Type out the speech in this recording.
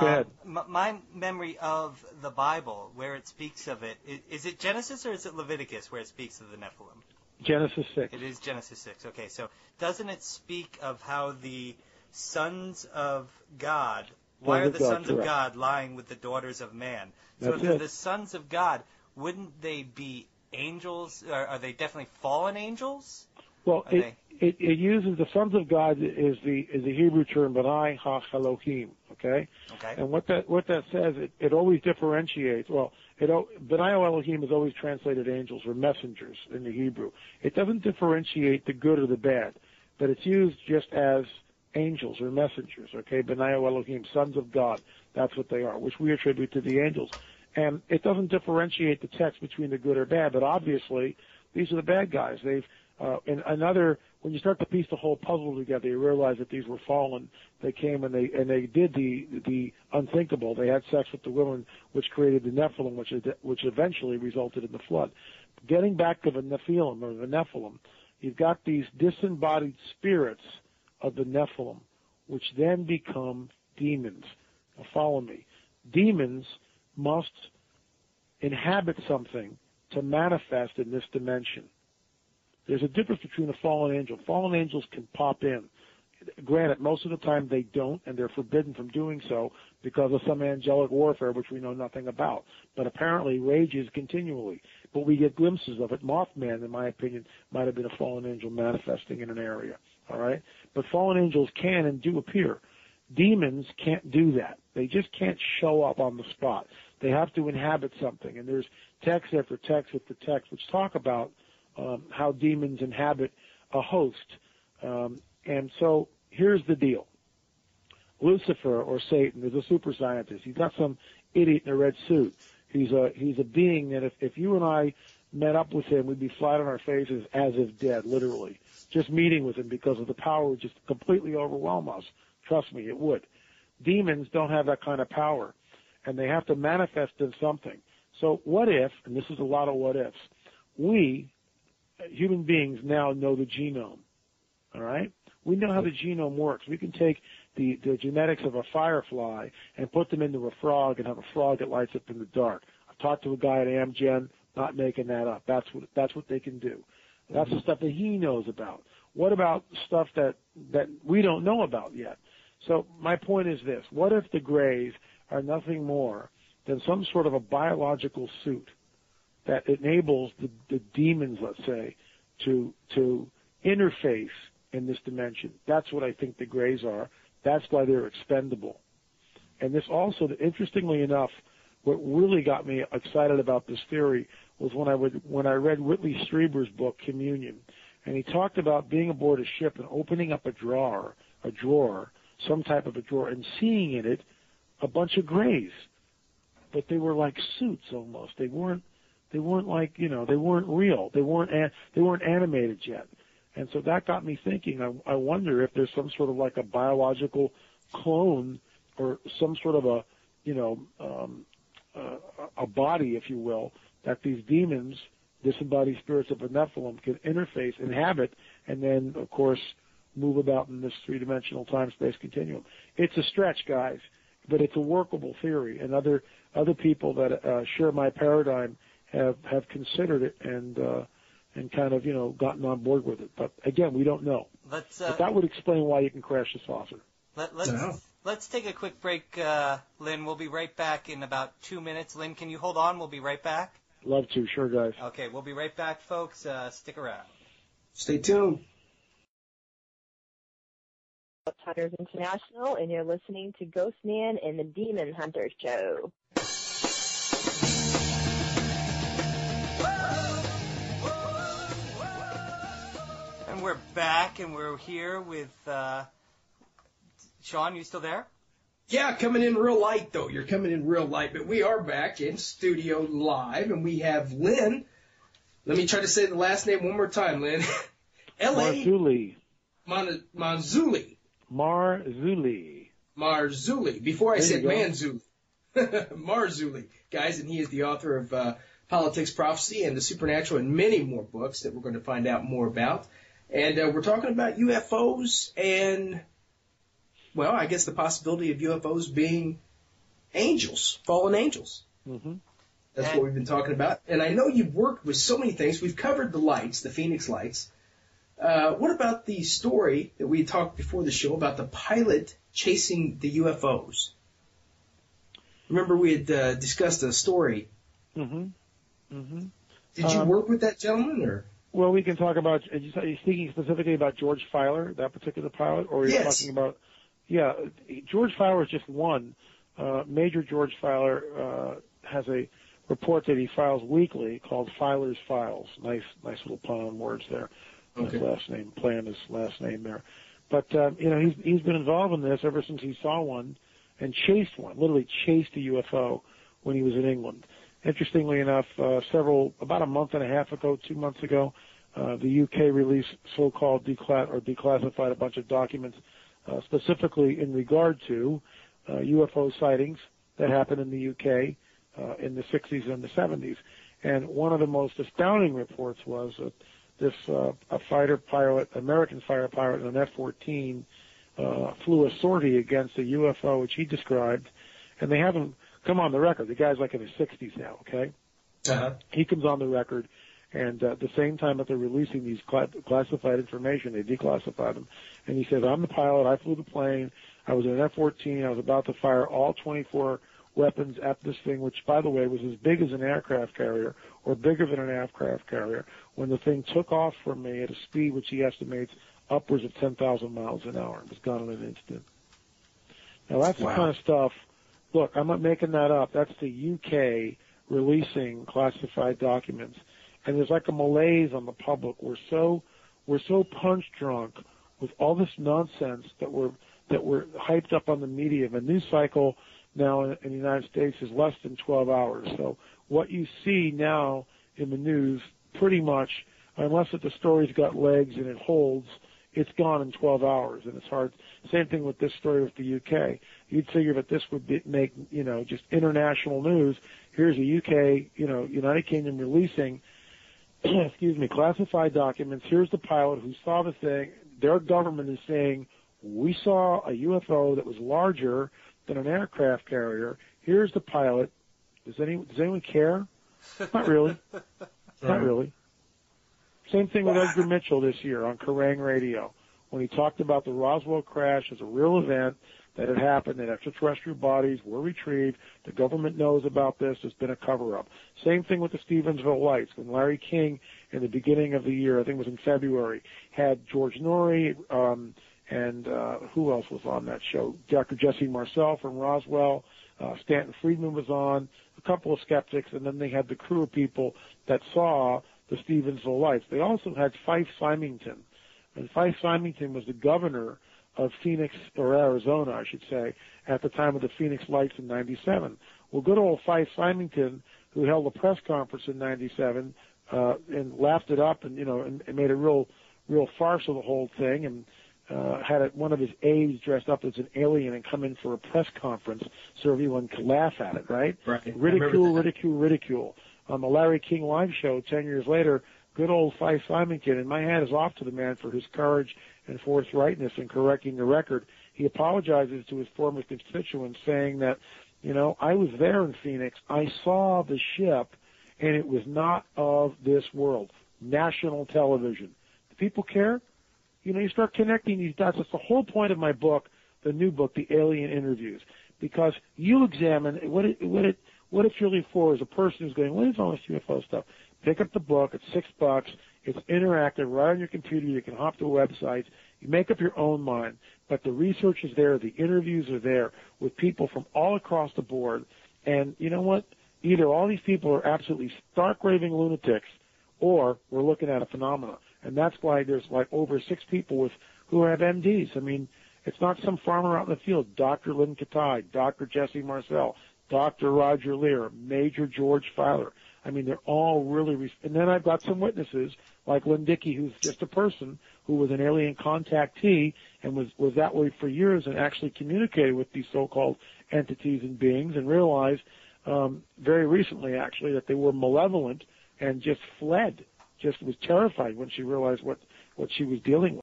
Go ahead. My memory of the Bible, where it speaks of it, is it Genesis or is it Leviticus where it speaks of the Nephilim? Genesis 6. It is Genesis 6. Okay, so doesn't it speak of how the sons of God, why are the sons of God lying with the daughters of man? So if they're the sons of God, wouldn't they be angels? Are they definitely fallen angels? Well, it uses the sons of God is the Hebrew term B'nai Ha-Elohim, okay? Okay. And what that says, it always differentiates. Well, B'nai Elohim is always translated angels or messengers in the Hebrew. It doesn't differentiate the good or the bad, but it's used just as angels or messengers, okay? B'nai Elohim, sons of God, that's what they are, which we attribute to the angels. And it doesn't differentiate the text between the good or bad, but obviously these are the bad guys. When you start to piece the whole puzzle together, you realize that these were fallen. They came and they did the unthinkable. They had sex with the women, which created the Nephilim, which eventually resulted in the flood. Getting back to the Nephilim, you've got these disembodied spirits of the Nephilim, which then become demons. Now follow me. Demons must inhabit something to manifest in this dimension. There's a difference between a fallen angel. Fallen angels can pop in. Granted, most of the time they don't, and they're forbidden from doing so because of some angelic warfare, which we know nothing about. But apparently rages continually. But we get glimpses of it. Mothman, in my opinion, might have been a fallen angel manifesting in an area. All right? But fallen angels can and do appear. Demons can't do that. They just can't show up on the spot. They have to inhabit something. And there's text after text after text which talk about how demons inhabit a host. And so here's the deal. Lucifer, or Satan, is a super scientist. He's not some idiot in a red suit. He's a being that if you and I met up with him, we'd be flat on our faces as if dead, literally. Just meeting with him because of the power would just completely overwhelm us. Trust me, it would. Demons don't have that kind of power, and they have to manifest in something. So what if, and this is a lot of what ifs, we, human beings, now know the genome, all right? We know how the genome works. We can take the genetics of a firefly and put them into a frog and have a frog that lights up in the dark. I've talked to a guy at Amgen, not making that up. That's what they can do. That's the stuff that he knows about. What about stuff that we don't know about yet? So my point is this. What if the Greys are nothing more than some sort of a biological suit that enables the demons, let's say, to interface in this dimension? That's what I think the Greys are. That's why they're expendable. And this also, interestingly enough, what really got me excited about this theory was when I read Whitley Strieber's book, Communion, and he talked about being aboard a ship and opening up a drawer, some type of a drawer, and seeing in it a bunch of Greys. But they were like suits almost. They weren't like, they weren't real. They weren't animated yet. And so that got me thinking, I wonder if there's some sort of like a biological clone or some sort of a body, if you will, that these demons, disembodied spirits of a Nephilim, can interface, inhabit, and then, of course, move about in this three-dimensional time-space continuum. It's a stretch, guys, but it's a workable theory, and other people that share my paradigm have considered it and kind of, gotten on board with it. But again, we don't know. But that would explain why you can crash the saucer. Let's take a quick break, Lynn. We'll be right back in about 2 minutes. Lynn, can you hold on? We'll be right back. Love to. Sure, guys. Okay, we'll be right back, folks. Stick around. Stay tuned. Hunters International, and you're listening to Ghost Man and the Demon Hunter Show. And we're back, and we're here with Sean. You still there? Yeah, coming in real light, though. You're coming in real light, but we are back in studio live, and we have Lynn. Let me try to say the last name one more time, Lynn. L.A. Marzulli. Marzulli. Before I said Manzulli. Marzulli, guys, and he is the author of Politics, Prophecy, and the Supernatural, and many more books that we're going to find out more about. And we're talking about UFOs and, well, I guess the possibility of UFOs being angels, fallen angels. Mm-hmm. That's what we've been talking about. And I know you've worked with so many things. We've covered the lights, the Phoenix lights. What about the story that we talked before the show about the pilot chasing the UFOs? Remember we had discussed a story. Mm-hmm. Mm-hmm. Did you work with that gentleman, or? Well, we can talk about. Are you speaking specifically about George Filer, that particular pilot, or are you talking about? Yeah, George Filer is just one. Major George Filer has a report that he files weekly called Filer's Files. Nice little pun on words there. Okay. His last name, playing his last name there. But he's been involved in this ever since he saw one and chased one, literally chased a UFO when he was in England. Interestingly enough, about a month and a half ago, 2 months ago, the UK released so-called declassified a bunch of documents specifically in regard to UFO sightings that happened in the UK in the 60s and the 70s. And one of the most astounding reports was that this American fighter pilot in an F-14 flew a sortie against a UFO, which he described, and they haven't come on the record. The guy's like in his 60s now, okay? Uh-huh. He comes on the record, and at the same time that they're releasing these classified information, they declassify them. And he says, I'm the pilot, I flew the plane, I was in an F-14, I was about to fire all 24 weapons at this thing, which, by the way, was as big as an aircraft carrier, or bigger than an aircraft carrier, when the thing took off from me at a speed which he estimates upwards of 10,000 miles an hour. It was gone in an instant. Now, that's the kind of stuff. Look, I'm not making that up. That's the UK releasing classified documents. And there's like a malaise on the public. We're so punch drunk with all this nonsense that we're hyped up on the media. The news cycle now in the United States is less than 12 hours. So what you see now in the news, pretty much, unless the story's got legs and it holds, it's gone in 12 hours, and it's hard. Same thing with this story with the UK. You'd figure that this would make, just international news. Here's a UK, United Kingdom releasing, classified documents. Here's the pilot who saw the thing. Their government is saying, we saw a UFO that was larger than an aircraft carrier. Here's the pilot. Does anyone care? Not really. Not really. Same thing with Edgar Mitchell this year on Kerrang! Radio when he talked about the Roswell crash as a real event that had happened, that extraterrestrial bodies were retrieved. The government knows about this. There's been a cover-up. Same thing with the Stevensville lights. When Larry King, in the beginning of the year, I think it was in February, had George Norrie and who else was on that show? Dr. Jesse Marcel from Roswell. Stanton Friedman was on, a couple of skeptics, and then they had the crew of people that saw the Stevensville lights. They also had Fife Symington, and Fife Symington was the governor of Phoenix, or Arizona, I should say, at the time of the Phoenix lights in 97. Well, good old Fife Symington, who held a press conference in 97, and laughed it up and made a real farce of the whole thing, and had one of his aides dressed up as an alien and come in for a press conference so everyone could laugh at it, right? Right. Ridicule. On the Larry King live show 10 years later, good old Fife Symington, and my hat is off to the man for his courage and forthrightness in correcting the record. He apologizes to his former constituents saying that, I was there in Phoenix. I saw the ship, and it was not of this world. National television. Do people care? You start connecting these dots. That's the whole point of my book, the new book, The Alien Interviews, because you examine what it's really for is a person who's going, what is all this UFO stuff? Pick up the book. It's $6. It's interactive right on your computer. You can hop to websites. You make up your own mind. But the research is there. The interviews are there with people from all across the board. And you know what? Either all these people are absolutely stark raving lunatics, or we're looking at a phenomenon. And that's why there's like over 6 people who have MDs. I mean, it's not some farmer out in the field. Dr. Lynn, Dr. Jesse Marcel, Dr. Roger Lear, Major George Filer. I mean, they're all really, and then I've got some witnesses like Lynn Dickey, who's just a person who was an alien contactee and was that way for years and actually communicated with these so-called entities and beings and realized very recently, actually, that they were malevolent and just fled, just was terrified when she realized what she was dealing with.